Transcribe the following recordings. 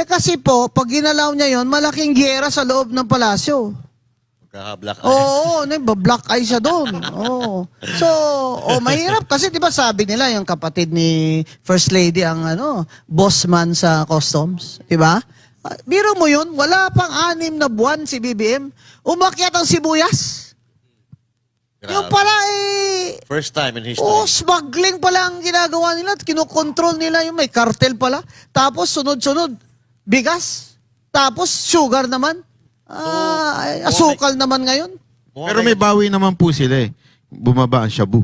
Eh kasi po, pag ginalaw niya yon, malaking giyera sa loob ng palasyo. Kaka-black eye. Oo, black eye siya doon. Oo. So, mahirap kasi 'di ba sabi nila yung kapatid ni First Lady ang boss man sa customs, 'di ba? Biro mo 'yun, wala pang 6 na buwan si BBM, umakyat ang sibuyas. Grabe. Yung pala First time in history. smuggling pala ang ginagawa nila at kinokontrol nila yung may cartel pala. Tapos sunod-sunod, bigas. Tapos sugar naman. Asukal naman ngayon. Pero may bawi naman po sila eh. Bumaba ang shabu.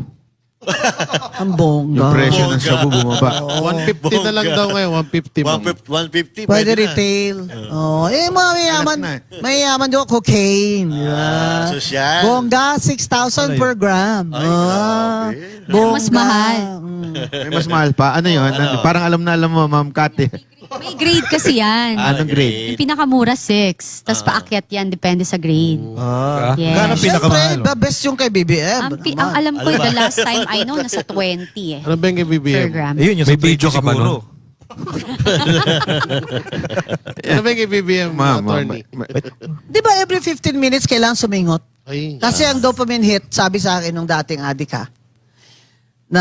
Ang bongga. Yung presyo ng shabu bumaba. 150 na lang daw ngayon, 150. ma'am. 150. Pwede na. retail. Mga mayaman. Mayaman yung cocaine. Sosyal. Bongga, 6,000 per gram. grabe. Bongga. Mas mahal. May mas mahal pa. Ano yun? Parang alam na alam mo, Ma'am Kate. May grade kasi yan. Anong grade? Yung pinakamura, 6. Tapos paakyat yan, depende sa grade. Yes. Gano'n pinakamahal? Siyempre, the best yung kay BBM. Ang alam ko, the last time I know, nasa 20 eh. Ano ba yung Per BBM? gram. Ayun, yung May sa video ka pa siguro. Ano ba yung BBM, Ma'am, attorney? Di ba every 15 minutes kailangan sumingot? Ay, Kasi ang dopamine hit, sabi sa akin nung dating adik na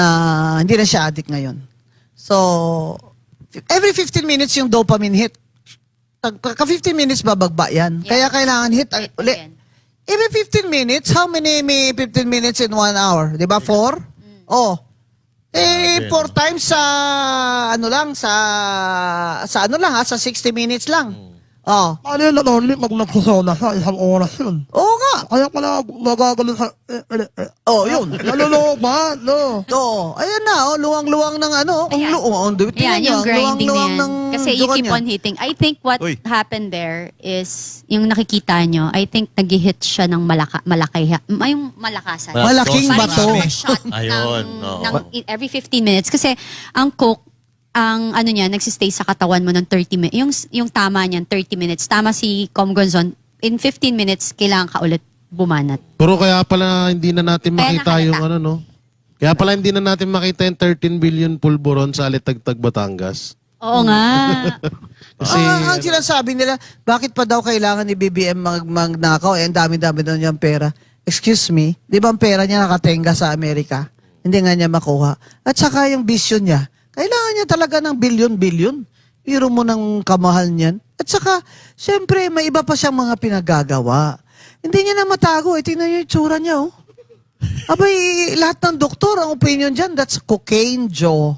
hindi na siya adik ngayon. So, every 15 minutes yung dopamine hit. Ka 15 minutes babagba yan. Yeah. Kaya kailangan hit uli. Yan. Every 15 minutes, how many may 15 minutes in 1 hour? Di ba? 4? Oh. 4 times sa sa 60 minutes lang. Oh. Ano yun, lonely, pag nagsusona sa isang oras yun. Oo nga. Kaya pala nagagalit sa... Oh, yun. Nalulog ba? No. Oo. Ayan na, luwang-luwang ng Ayan. Yan, yung grinding na yan. Kasi you keep on hit. hitting. I think what happened there is, yung nakikita nyo, I think nag-hit siya ng yung malakasan. Malaking Parang bato. yung shot Ayun, ng every 15 minutes. Kasi ang coke, ang niya, nagsistay sa katawan mo ng 30 minutes. Yung tama niyan, 30 minutes. Tama si Com Gonzon, in 15 minutes, kailangan ka ulit bumanat. Pero kaya pala hindi na natin Kaya makita yung nakalata. no? Kaya pala hindi na natin makita yung 13 billion pulburon sa Alitagtag, Batangas. Oo nga. Kasi, ang sinasabi nila, bakit pa daw kailangan ni BBM magnakaw? Ang dami-dami daw niyang pera. Excuse me, di ba ang pera niya nakatenga sa Amerika? Hindi nga niya makuha. At saka yung vision niya, kailangan niya talaga ng bilyon-bilyon. Biro mo ng kamahal niyan. At saka, syempre, may iba pa siyang mga pinagagawa. Hindi niya na matago. Tingnan niyo yung tsura niya, oh. Abay, lahat ng doktor, ang opinion dyan, that's cocaine jaw.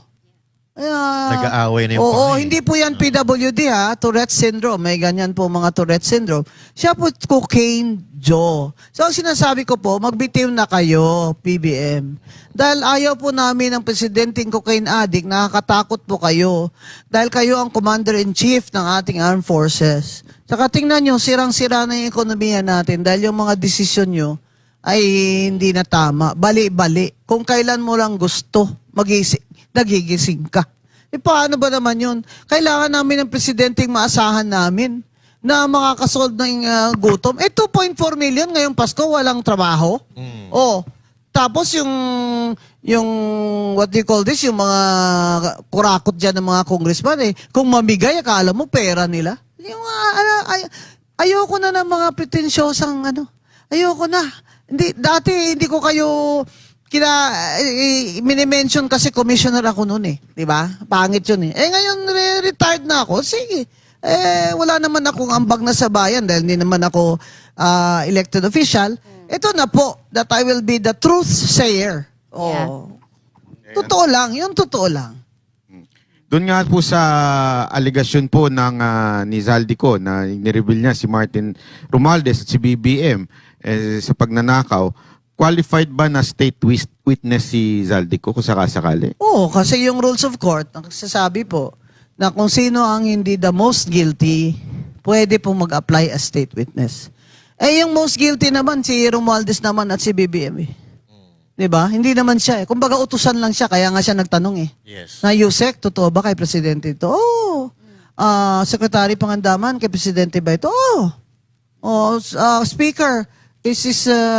Nag-aaway na yung Oo, pangay. hindi po yan PWD Tourette syndrome. May ganyan po mga Tourette syndrome. Siya po cocaine jaw. So ang sinasabi ko po, magbitiw na kayo, PBM. Dahil ayaw po namin ng presidenteng cocaine addict, nakakatakot po kayo. Dahil kayo ang commander-in-chief ng ating armed forces. Saka tingnan nyo, sirang-sira na yung ekonomiya natin dahil yung mga desisyon nyo ay hindi na tama. Bali-bali. Kung kailan mo lang gusto, nagigising ka. Paano ba naman yun? Kailangan namin ng presidenteng maasahan namin na makakasolve ng gutom. 2.4 million ngayong Pasko, walang trabaho. Oh, tapos yung what do you call this, yung mga kurakot dyan ng mga congressman kung mamigay, akala mo pera nila. Yung ayoko na ng mga pretensyosang ayoko na. Dati hindi ko kayo minimension kasi commissioner ako noon di ba? Pangit yun ngayon retired na ako. Sige. Wala naman akong ambag na sa bayan dahil hindi naman ako elected official. Ito na po that I will be the truth sayer. Oh. Totoo lang, yung totoo lang. Doon nga po sa aligasyon po ng ni Zaldico na nireveal niya si Martin Romualdez at si BBM sa pagnanakaw, qualified ba na state witness si Zaldico kung sakasakali? Oo, kasi yung rules of court, nagsasabi po na kung sino ang hindi the most guilty, pwede po mag-apply as state witness. Yung most guilty naman, si Romualdez naman at si BBM Diba? Hindi naman siya Kumbaga utusan lang siya, kaya nga siya nagtanong Yes. Na Yusek, totoo ba kay Presidente ito? Oo. Secretary Pangandaman, kay Presidente ba ito? Oo. Speaker,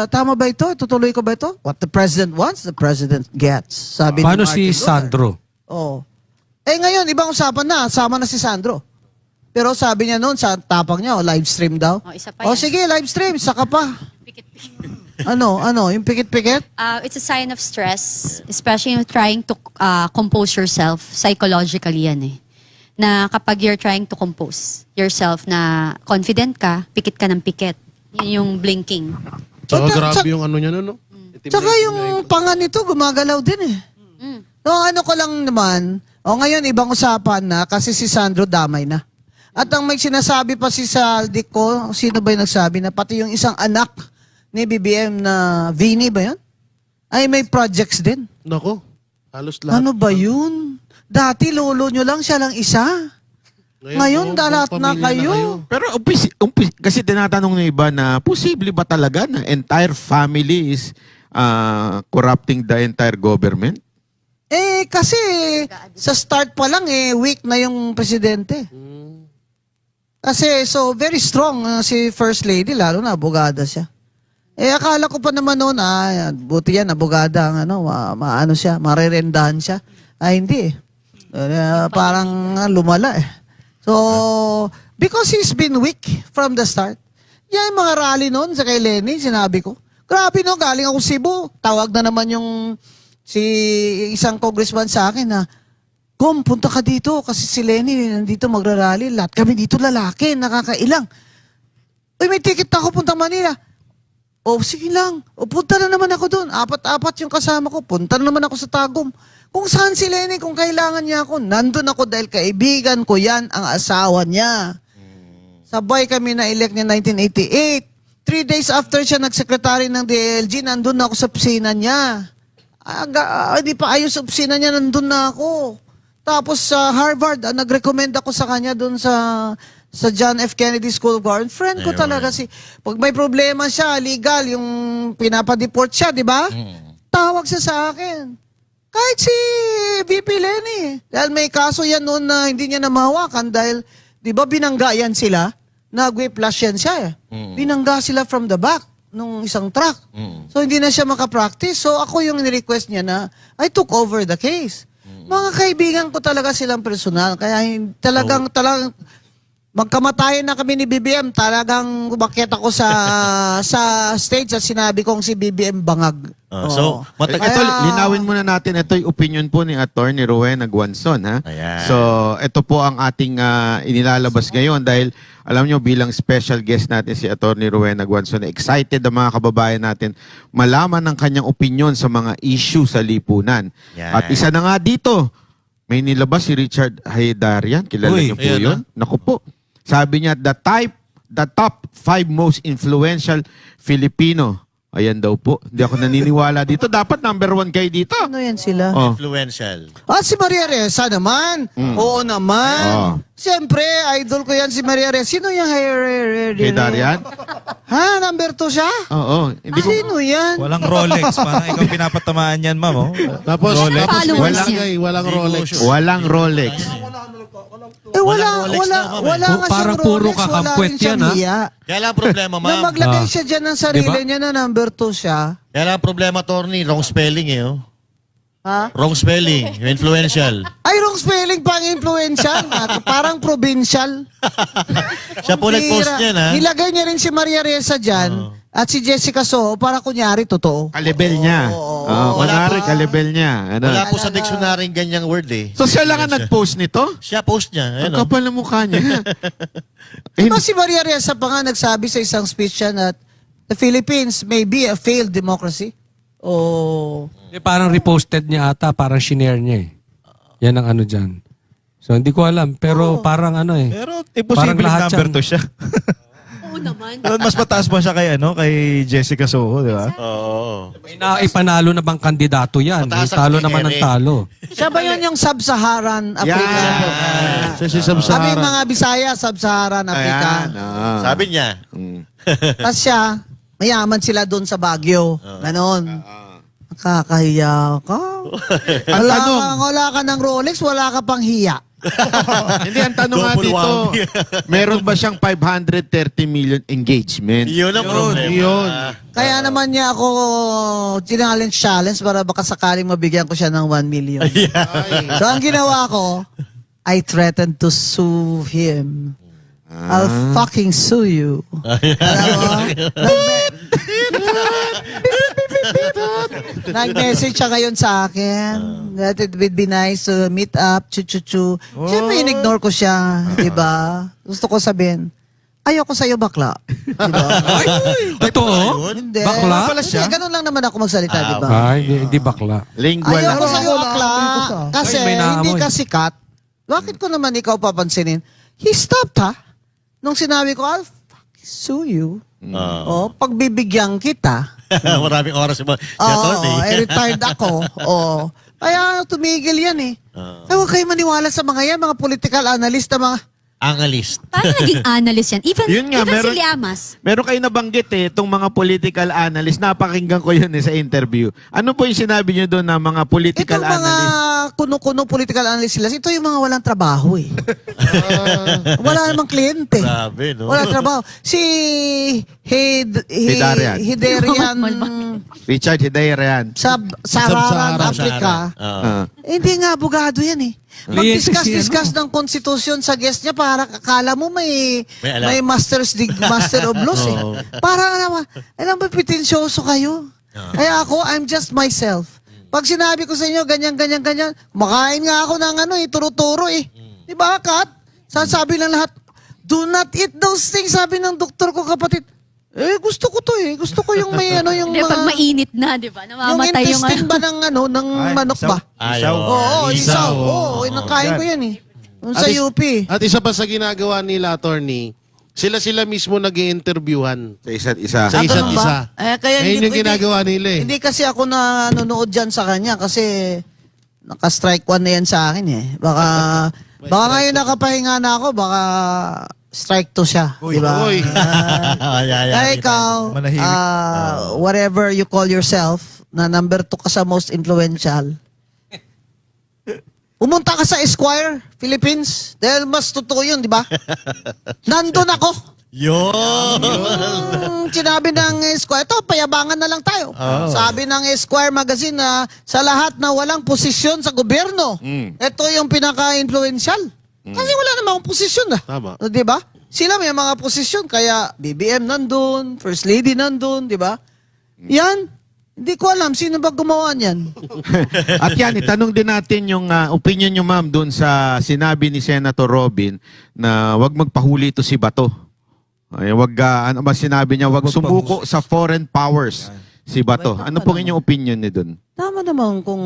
tama ba ito? Tutuloy ko ba ito? What the President wants, the President gets. Sabi Paano ni Martin si Luther. Sandro? Oo. Ngayon, ibang usapan na. Sama na si Sandro. Pero sabi niya noon, sa tapang niya, live stream daw. Isa pa yan. Sige, live stream, saka pa. Pikit-pikit. Ano, yung pikit-pikit? It's a sign of stress, especially in trying to compose yourself. Psychologically yan eh. Na kapag you're trying to compose yourself na confident ka, pikit ka ng pikit. Yun yung blinking. Tsaka Tsaka- grabe yung ano niya, no? Tsaka yung panga nito, gumagalaw din eh. No, ano ko lang naman, ngayon ibang usapan na kasi si Sandro damay na. At ang may sinasabi pa si Saldico, sino ba yung nagsabi na pati yung isang anak ni BBM na Vinny ba yun? Ay may projects din. Nako, halos lahat. Ano ba yun? Dati lolo nyo lang, siya lang isa. Ngayon, lahat na kayo. Pero kasi tinatanong ng iba na posible ba talaga na entire family is corrupting the entire government? Kasi sa start pa lang weak na yung presidente. Kasi so very strong si First Lady, lalo na abogada siya. Akala ko pa naman noon, buti yan, abogada ang maano siya, marerendahan siya. Hindi eh. Parang lumala eh. So, because he's been weak from the start. Yan yung mga rally noon sa kay Lenny, sinabi ko. Grabe no, galing ako Cebu. Tawag na naman yung si isang congressman sa akin na, Gom, punta ka dito kasi si Lenny nandito magrarally. Lahat kami dito lalaki, nakakailang. Uy, may ticket ako puntang Manila. Sige lang. Punta na naman ako doon. Apat-apat yung kasama ko. Punta na naman ako sa Tagum. Kung saan si Lenny, kung kailangan niya ako, nandun ako dahil kaibigan ko yan ang asawa niya. Sabay kami na-elect niya 1988. 3 days after siya nagsekretary ng DLG, nandun na ako sa opisina niya. Hindi pa ayos sa opisina niya, nandun na ako. Tapos sa Harvard, nag-recommend ako sa kanya doon sa John F. Kennedy School of Government. Friend ko talaga pag may problema siya, legal, yung pinapadeport siya, di ba? Tawag siya sa akin. Kahit si VP Lenny. Dahil may kaso yan noon na hindi niya namahawakan dahil, di ba, binangga yan sila? Nag-whiplash yan siya eh. Binangga sila from the back nung isang truck. So hindi na siya makapractice. So ako yung ni-request niya na I took over the case. Mga kaibigan ko talaga silang personal. Kaya talagang magkamatayan na kami ni BBM. Talagang umakyat ako sa stage at sinabi kong si BBM bangag. So, Ito, linawin muna natin. Ito yung opinion po ni Attorney Rowena Guanzon. Ha? Ayan. So, ito po ang ating inilalabas ngayon dahil alam nyo bilang special guest natin si Attorney Rowena Guanzon, excited ang mga kababayan natin malaman ng kanyang opinion sa mga issue sa lipunan. Yan. At isa na nga dito, may nilabas si Richard Haydarian. Kilala niyo po ayan yun? Naku po. Sabi niya, the top 5 most influential Filipino. Ayan daw po. Hindi ako naniniwala dito. Dapat number 1 kayo dito. Ano yan sila? Oh. Influential. Si Maria Ressa naman. Oo naman. Siyempre, idol ko yan si Maria Ressa. Sino yung Haydarian? Number 2 siya? Oo. Hindi ko... Sino yan? Walang Rolex. Parang ikaw pinapatamaan yan, ma'am. Oh. Tapos Followers walang Rolex. Walang Rolex. wala nga Parang siyang puro Rolex, wala kakapwet rin siyang yan, ha? hiya. Kaya lang problema, Na ma'am. maglagay siya dyan ng sarili Diba? niya na number 2 siya. Kaya lang problema, Tony. Wrong spelling eh. Oh. Ha? Wrong spelling. Yung influential. Ay, wrong spelling pang influential. Parang provincial. Siya po nag-post Bira. niyan, ha? Nilagay niya rin si Maria Ressa dyan at si Jessica Soho para kunyari totoo. Kalibel niya. Wala Kunwari, po. kalibel niya. Ano? Wala po sa dictionary ganyang word eh. So siya lang ang nag-post nito? Siya post niya. Ang Ayun, oh. kapal ng mukha niya. Diba si Maria Ressa pa nga nagsabi sa isang speech siya na the Philippines may be a failed democracy? Parang reposted niya ata, parang shinare niya eh. Yan ang ano dyan. So hindi ko alam, pero parang ano eh. Pero Parang imposible lahat number yan. 2 siya. Oo naman. Mas mataas pa siya kay Jessica Soho, di ba? Oo. Ipanalo na bang kandidato yan? Mataas ang Talo kay naman ng Eric. talo. Siya ba yun yung Sub-Saharan Africa? Siya si Sabi Sub-Saharan. mga Bisaya, Sub-Saharan Africa. Ayan. oo. Sabi niya. Tapos siya, mayaman sila doon sa Baguio. Ganon. Nakakahiya ka. Ang tanong, Wala ka ng Rolex, wala ka pang hiya. hindi ang tanong nga Double dito, whammy. meron ba siyang 530 million engagement? Yun ang problema. Yun. Kaya naman niya ako challenge para baka sakaling mabigyan ko siya ng 1 million. So ang ginawa ko, I threatened to sue him. I'll fucking sue you. Alam mo? Nag-message siya ngayon sa akin that it would be nice to meet up, chu-chu-chu. Siyempre, in-ignore ko siya. Diba? Gusto ko sabihin, ayoko sa'yo, bakla. Diba? Totoo? Hindi. Bakla? Hindi, ganun lang naman ako magsalita, diba? Ay, hindi bakla. Lingual Ayoko lang. sa'yo, bakla. Kasi Ay, may hindi naamoy. ka sikat. Bakit ko naman ikaw papansinin? He stopped, ha? Nung sinabi ko, I'll fucking sue you. Oh, pagbibigyan kita. Maraming oras mo. Retired ako. Oh. Kaya tumigil yan eh. Ay, huwag kayo maniwala sa mga yan, mga political analyst na mga... Analyst. Paano naging analyst yan? Even, Yun nga, even meron- si Llamas. Meron kayo nabanggit itong mga political analyst. Napakinggan ko yun sa interview. Ano po yung sinabi niyo doon na mga political Itong mga analyst? kuno-kuno political analyst sila, ito yung mga walang trabaho eh. Wala namang kliyente. Grabe, no? Walang trabaho. Si Hidarian. Hidarian Richard Hidayrian. sa Sararan, Africa. Ah. Hindi nga abogado yan eh. Kliyente si Mag-discuss ng konstitusyon sa guest niya para akala mo may May alam. Master of Laws eh. Para naman, alam mo, pitensyoso kayo. Kaya ako, I'm just myself. Pag sinabi ko sa inyo, ganyan, makain nga ako ng turo-turo eh. Di ba, Kat? Sasabi lang lahat, do not eat those things, sabi ng doktor ko, kapatid. Gusto ko to eh. Gusto ko yung may yung Hindi, mga... pag mainit na, di ba? Yung Namamatay yung intestine ba ng ng manok ba? Ayaw. Oo, isaw. Oo, Oo, nakain ko yan eh. Yung sa UP. At isa pa sa ginagawa nila, attorney, sila mismo nag-i-interviewan Sa isa't isa. sa isa't ganun ba? isa. Kaya Ngayon yung ginagawa nila eh. Hindi kasi ako na nanonood dyan sa kanya kasi naka-strike one na yan sa akin eh. Baka ngayon nakapahinga na ako, baka strike to siya. Di ba? Uy. Kaya ikaw, Manahimik. whatever you call yourself, na number 2 ka sa most influential, pumunta ka sa Esquire, Philippines, dahil mas totoo yun, di ba? Nandun ako. Yun. Sinabi ng Esquire, ito, payabangan na lang tayo. Sabi ng Esquire magazine na sa lahat na walang posisyon sa gobyerno, ito yung pinaka-influential. Kasi wala namang posisyon na. Tama. Di ba? Sila may mga posisyon, kaya BBM nandun, First Lady nandun, di ba? Yan. Hindi ko alam, sino ba gumawa niyan? At yan, itanong din natin yung opinion nyo, ma'am, doon sa sinabi ni Senator Robin na wag magpahuli ito si Bato. Ay, wag, ano ba sinabi niya, wag sumuko sa foreign powers si Bato. Ano pong inyong opinion ni doon? Tama naman kung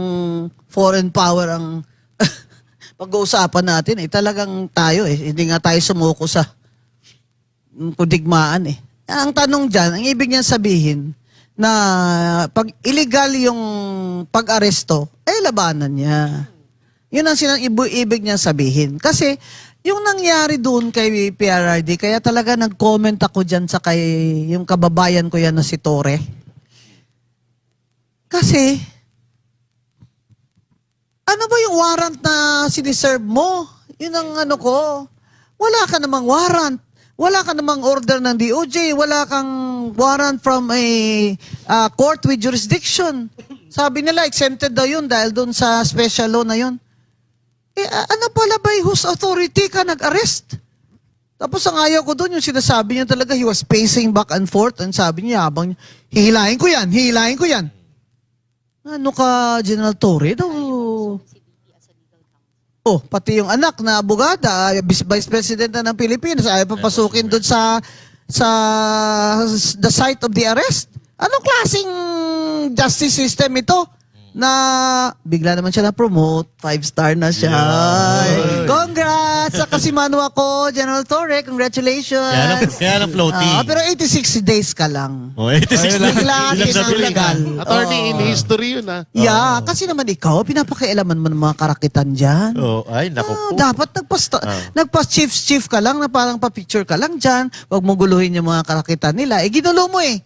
foreign power ang pag-uusapan natin, talagang tayo hindi nga tayo sumuko sa kudigmaan eh. Ang tanong dyan, ang ibig niyan sabihin, na pag illegal yung pag-aresto, labanan niya. Yun ang ibig niya sabihin. Kasi, yung nangyari doon kay PRRD, kaya talaga nag-comment ako dyan sa yung kababayan ko yan na si Torre. Kasi, ano ba yung warrant na siniserve mo? Yun ang ko. Wala ka namang warrant. Wala ka namang order ng DOJ. Wala kang warrant from a court with jurisdiction. Sabi nila, exempted daw yun dahil doon sa special law na yun. Ano pala ba whose authority ka nag-arrest? Tapos ang ayaw ko doon, yung sinasabi niya talaga, he was pacing back and forth. And sabi niya, habang hihilahin ko yan. Ano ka, General Torre? Pati yung anak na abogada, Vice President na ng Pilipinas, ay papasukin doon sa the site of the arrest. Anong klaseng justice system ito? Na bigla naman siya na-promote, 5-star na siya. Ay, congrats! Sa Kasimano ako, General Torre, congratulations! Kaya na floating. Pero 86 days ka lang. 86 na. Bigla legal. Attorney, in history yun ah. Yeah, kasi naman ikaw, pinapakialaman mo ng mga karakitan dyan. Ay, naku po. Dapat nagpa-chief ka lang na parang pa-picture ka lang dyan. Huwag mo guluhin yung mga karakitan nila. Ginulo mo eh.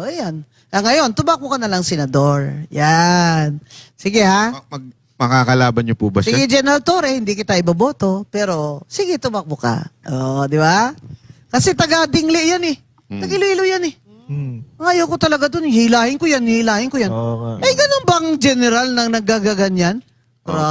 Ayan. Ngayon, tubako ka na lang, Senador. Yan. Sige ha. Makakalaban niyo po ba siya? Sige, General Torre, hindi kita iboboto. Pero, sige, tumakbo ka. Di ba? Kasi taga-dingli yan eh. Tag-Iloilo yan eh. Ayaw ko talaga dun. Hilahin ko yan. Ganun bang general nang naggagaganyan?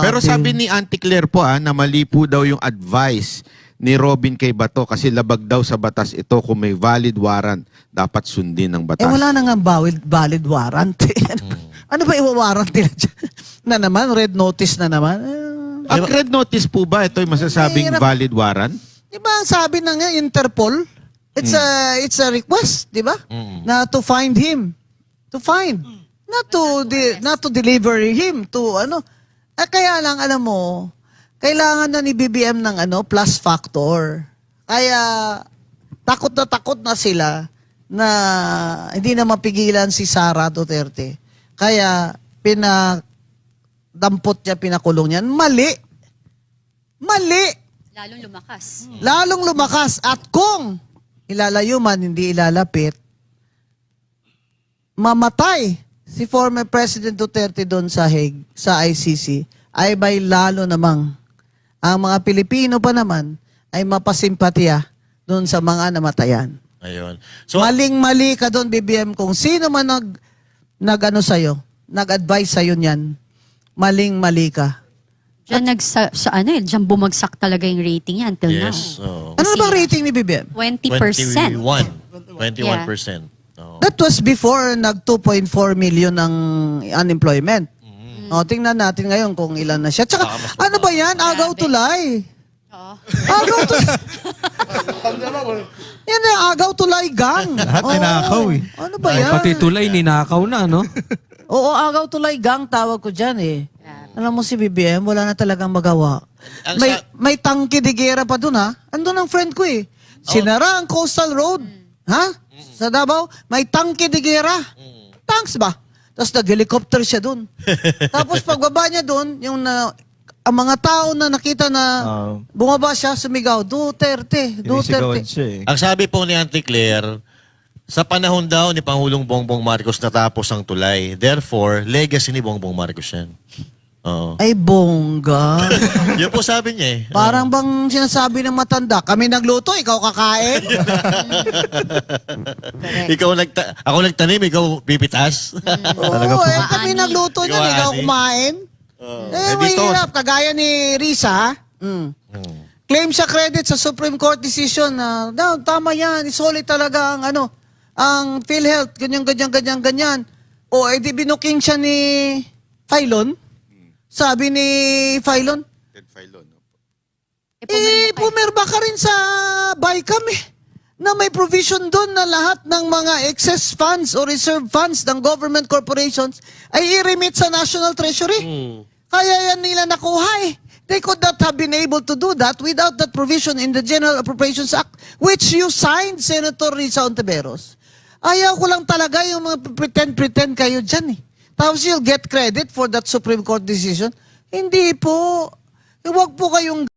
Pero sabi ni Auntie Claire po na mali po daw yung advice ni Robin kay Bato kasi labag daw sa batas ito kung may valid warrant, dapat sundin ng batas. wala na nga valid warrant. Ano ba iwawarrant nila dyan? Na naman, red notice na naman. Ang red notice po ba ito ay masasabing Mahirap. valid warrant? Di ba ang sabi na nga, Interpol, it's a request, di ba? Na to find him. To find. Not to deliver him to ano. Kaya lang, alam mo, kailangan na ni BBM ng plus factor. Kaya takot na sila na hindi na mapigilan si Sara Duterte. Kaya dampot niya, pinakulong niya. Mali. Lalong lumakas. Lalong lumakas. At kung ilalayo man, hindi ilalapit, mamatay si former President Duterte doon sa Hague, sa ICC, ay bay lalo namang ang mga Pilipino pa naman ay mapasimpatya doon sa mga namatayan. Ayun. So, Maling-mali ka doon, BBM, kung sino man nag-advise sa'yo niyan, maling-mali ka. Diyan bumagsak talaga yung rating niya until yes. now. Ano na bang rating ni BBM? 20%. 21%. Oo. That was before nag 2.4 million ng unemployment. O, tingnan natin ngayon kung ilan na siya. Tsaka, ano ba yan? Agaw tulay. Oo. Agaw tulay. Yan na, agaw tulay gang. Lahat Oo. ninakaw eh. Ano ba Ay, yan? pati tulay, ninakaw na, no? Oo, agaw tulay gang tawag ko dyan eh. Alam mo si BBM, wala na talagang magawa. Ang May tangke de guerra pa dun ha. Andun ang friend ko eh. Sinara ang coastal road. Ha? Sa Davao, may tangke de guerra. Tanks ba? Tapos nag-helicopter siya dun. Tapos pagbaba niya dun, ang mga tao na nakita na bumaba siya, sumigaw, Duterte, Sinisigawan Duterte. siya eh. Ang sabi po ni Auntie Claire, sa panahon daw ni Pangulong Bongbong Marcos natapos ang tulay. Therefore, legacy ni Bongbong Marcos yan. Oo. Ay, bongga. Yun po sabi niya eh. Parang bang sinasabi ng matanda, kami nagluto, ikaw kakain? Ako nagtanim, ikaw pipitas. Talaga Oo, po. kami nagluto niyan, Ikaw, ikaw ani. kumain. dito- Mahirap. Kagaya ni Risa, claim siya credit sa Supreme Court decision na, tama yan, solid talaga ang PhilHealth, ganyan. O, edi binuking siya ni Filon. Sabi ni Filon, pumirma ka rin sa BICAM na may provision doon na lahat ng mga excess funds o reserve funds ng government corporations ay i-remit sa National Treasury. Kaya yan nila nakuha eh. They could not have been able to do that without that provision in the General Appropriations Act, which you signed, Senator Risa Ontiveros. Ayaw ko lang talaga yung mga pretend kayo dyan eh. Tapos you'll get credit for that Supreme Court decision. Hindi po. Huwag po kayong